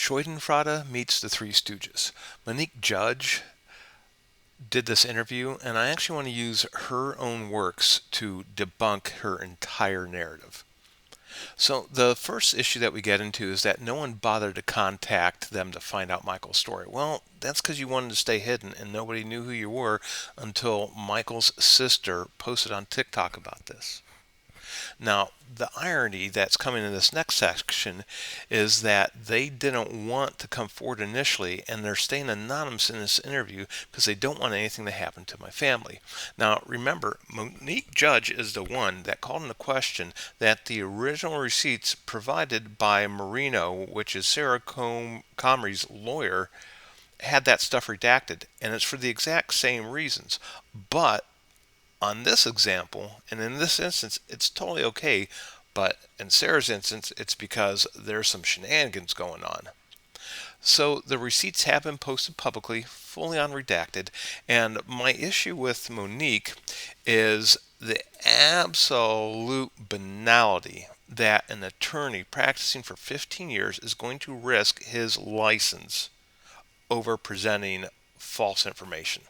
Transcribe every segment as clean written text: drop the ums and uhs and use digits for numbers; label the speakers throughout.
Speaker 1: Schadenfreude meets the Three Stooges. Monique Judge did this interview, and I actually want to use her own works to debunk her entire narrative. So, the first issue that we get into is that no one bothered to contact them to find out Michael's story. Well, that's because you wanted to stay hidden and nobody knew who you were until Michael's sister posted on TikTok about this. Now, the irony that's coming in this next section is that they didn't want to come forward initially, and they're staying anonymous in this interview because they don't want anything to happen to my family. Now, remember, Monique Judge is the one that called into question that the original receipts provided by Marino, which is Sarah Comrie's lawyer, had that stuff redacted, and it's for the exact same reasons. But on this example, and in this instance, it's totally okay, but in Sarah's instance, it's because there's some shenanigans going on. So the receipts have been posted publicly, fully unredacted, and my issue with Monique is the absolute banality that an attorney practicing for 15 years is going to risk his license over presenting false information.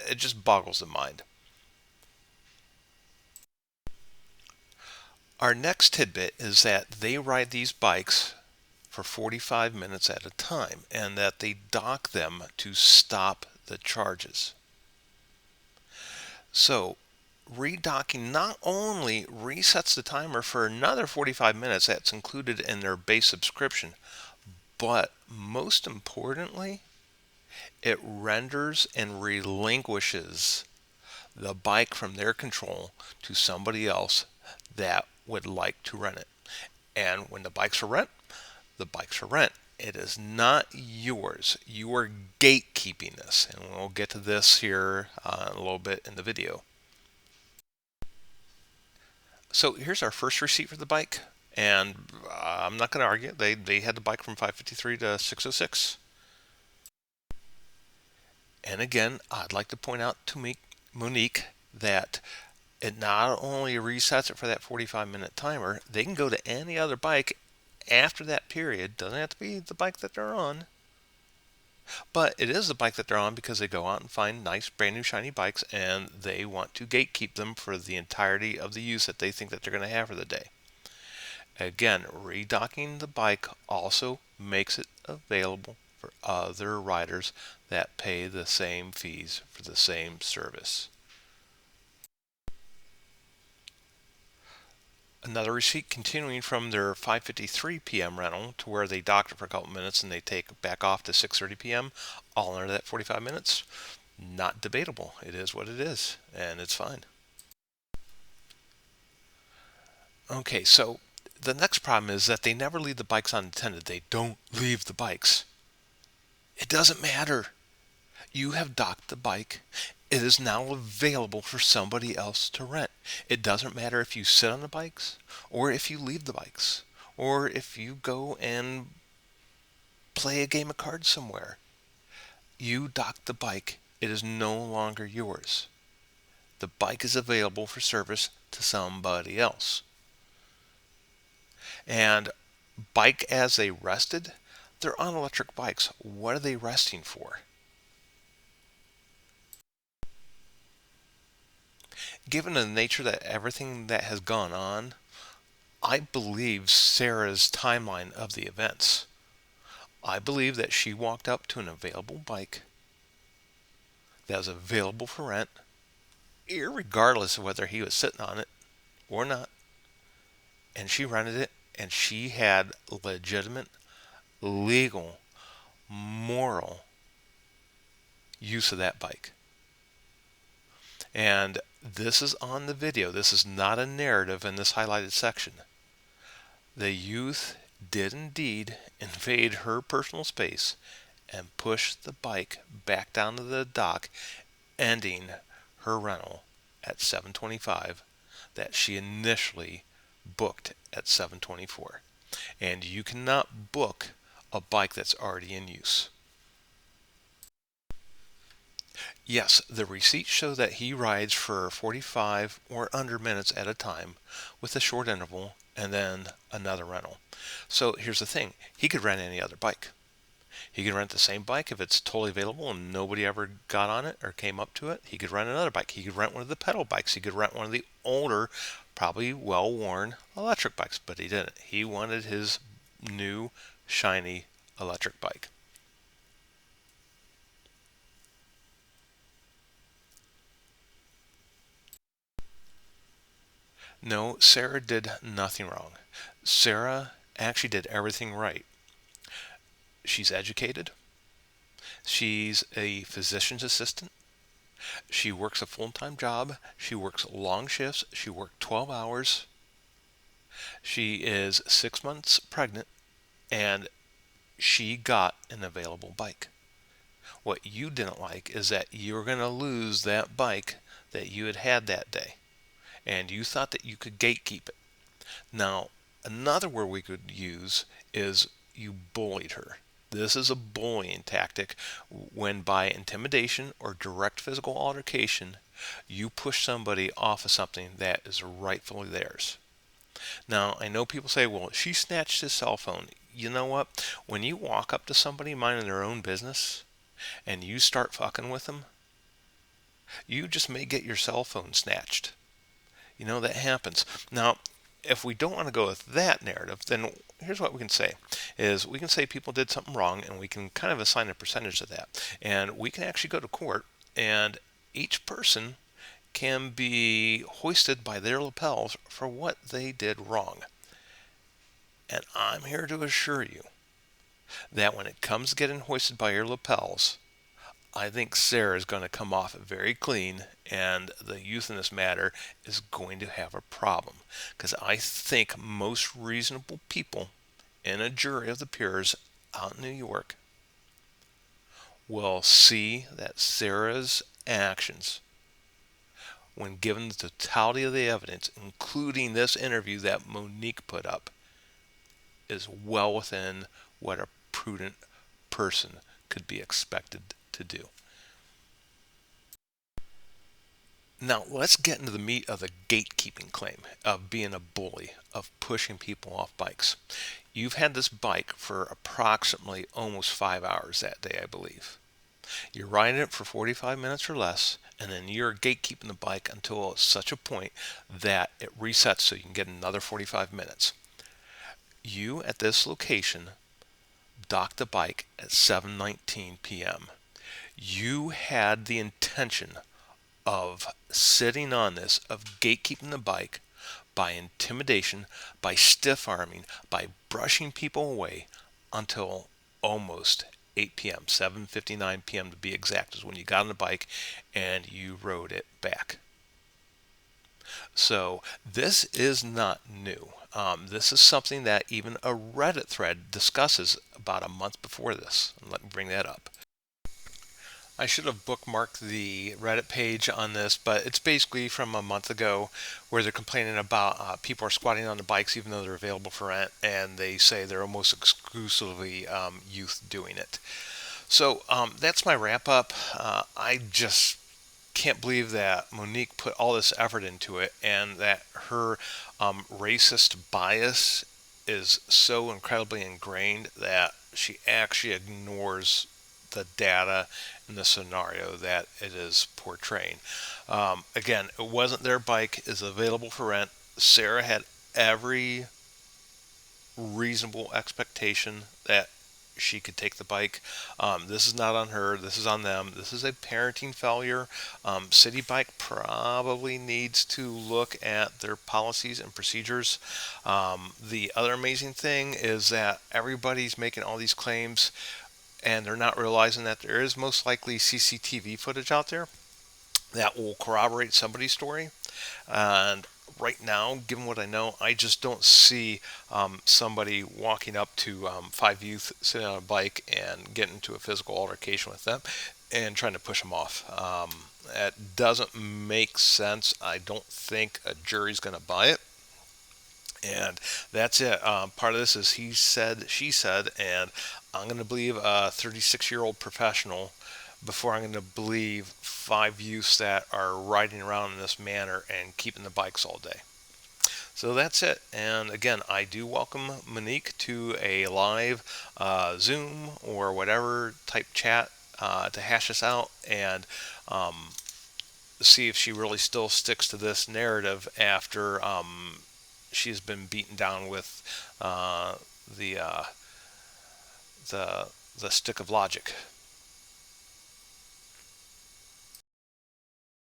Speaker 1: It just boggles the mind. Our next tidbit is that they ride these bikes for 45 minutes at a time and that they dock them to stop the charges. So, redocking not only resets the timer for another 45 minutes that's included in their base subscription, but most importantly, it renders and relinquishes the bike from their control to somebody else that would like to rent it. And when the bike's for rent, the bike's for rent. It is not yours. You are gatekeeping this. And we'll get to this here a little bit in the video. So here's our first receipt for the bike. And I'm not going to argue. They had the bike from 553 to 606. And again, I'd like to point out to Monique that it not only resets it for that 45-minute timer, they can go to any other bike after that period. Doesn't have to be the bike that they're on. But it is the bike that they're on because they go out and find nice, brand new, shiny bikes, and they want to gatekeep them for the entirety of the use that they think that they're going to have for the day. Again, redocking the bike also makes it available for other riders that pay the same fees for the same service. Another receipt continuing from their 5:53 p.m. rental to where they docked it for a couple minutes and they take back off to 6:30 p.m. all under that 45 minutes. Not debatable. It is what it is, and it's fine. Okay, so the next problem is that they never leave the bikes unattended. They don't leave the bikes. It doesn't matter. You have docked the bike. It is now available for somebody else to rent. It doesn't matter if you sit on the bikes or if you leave the bikes or if you go and play a game of cards somewhere. You docked the bike. It is no longer yours. The bike is available for service to somebody else. And bike as they rested, they're on electric bikes. What are they resting for? Given the nature that everything that has gone on, I believe Sarah's timeline of the events. I believe that she walked up to an available bike that was available for rent, irregardless of whether he was sitting on it or not, and she rented it, and she had legitimate, legal, moral use of that bike. And this is on the video. This is not a narrative in this highlighted section. The youth did indeed invade her personal space and push the bike back down to the dock, ending her rental at 7:25 that she initially booked at 7:24. And you cannot book a bike that's already in use. Yes, the receipts show that he rides for 45 or under minutes at a time with a short interval and then another rental. So here's the thing, he could rent any other bike. He could rent the same bike if it's totally available and nobody ever got on it or came up to it. He could rent another bike. He could rent one of the pedal bikes. He could rent one of the older, probably well worn electric bikes, but he didn't. He wanted his new, shiny electric bike. No, Sarah did nothing wrong. Sarah actually did everything right. She's educated. She's a physician's assistant. She works a full time job. She works long shifts. She worked 12 hours. She is 6 months pregnant and she got an available bike. What you didn't like is that you were going to lose that bike that you had had that day. And you thought that you could gatekeep it. Now, another word we could use is you bullied her. This is a bullying tactic when by intimidation or direct physical altercation, you push somebody off of something that is rightfully theirs. Now, I know people say, well, she snatched his cell phone. You know what? When you walk up to somebody minding their own business and you start fucking with them, you just may get your cell phone snatched. That happens. Now, if we don't want to go with that narrative, then here's what we can say is we can say people did something wrong and we can kind of assign a percentage of that. And we can actually go to court and each person can be hoisted by their lapels for what they did wrong. And I'm here to assure you that when it comes to getting hoisted by your lapels, I think Sarah is going to come off very clean, and the youth in this matter is going to have a problem. Because I think most reasonable people in a jury of the peers out in New York will see that Sarah's actions, when given the totality of the evidence, including this interview that Monique put up, is well within what a prudent person could be expected to do. Now, let's get into the meat of the gatekeeping claim of being a bully, of pushing people off bikes. You've had this bike for approximately almost 5 hours that day, I believe. You're riding it for 45 minutes or less, and then you're gatekeeping the bike until such a point that it resets so you can get another 45 minutes. You, at this location, docked the bike at 7:19 p.m. You had the intention of sitting on this, of gatekeeping the bike by intimidation, by stiff arming, by brushing people away until almost 8 p.m., 7:59 p.m. to be exact, is when you got on the bike and you rode it back. So this is not new. This is something that even a Reddit thread discusses about a month before this. Let me bring that up. I should have bookmarked the Reddit page on this, but it's basically from a month ago where they're complaining about people are squatting on the bikes even though they're available for rent, and they say they're almost exclusively youth doing it. So that's my wrap up. I just can't believe that Monique put all this effort into it and that her racist bias is so incredibly ingrained that she actually ignores the data and the scenario that it is portraying. Again, it wasn't their bike, is available for rent. Sarah had every reasonable expectation that she could take the bike. This is not on her. This is on them. This is a parenting failure. City Bike probably needs to look at their policies and procedures. The other amazing thing is that everybody's making all these claims and they're not realizing that there is most likely CCTV footage out there that will corroborate somebody's story. And right now, given what I know, I just don't see somebody walking up to five youth sitting on a bike and getting into a physical altercation with them and trying to push them off. That doesn't make sense. I don't think a jury's going to buy it. And that's it. Part of this is he said, she said, and I'm going to believe a 36-year-old professional before I'm going to believe 5 youths that are riding around in this manner and keeping the bikes all day. So that's it. And again, I do welcome Monique to a live Zoom or whatever type chat to hash this out and see if she really still sticks to this narrative after she's been beaten down with the the stick of logic.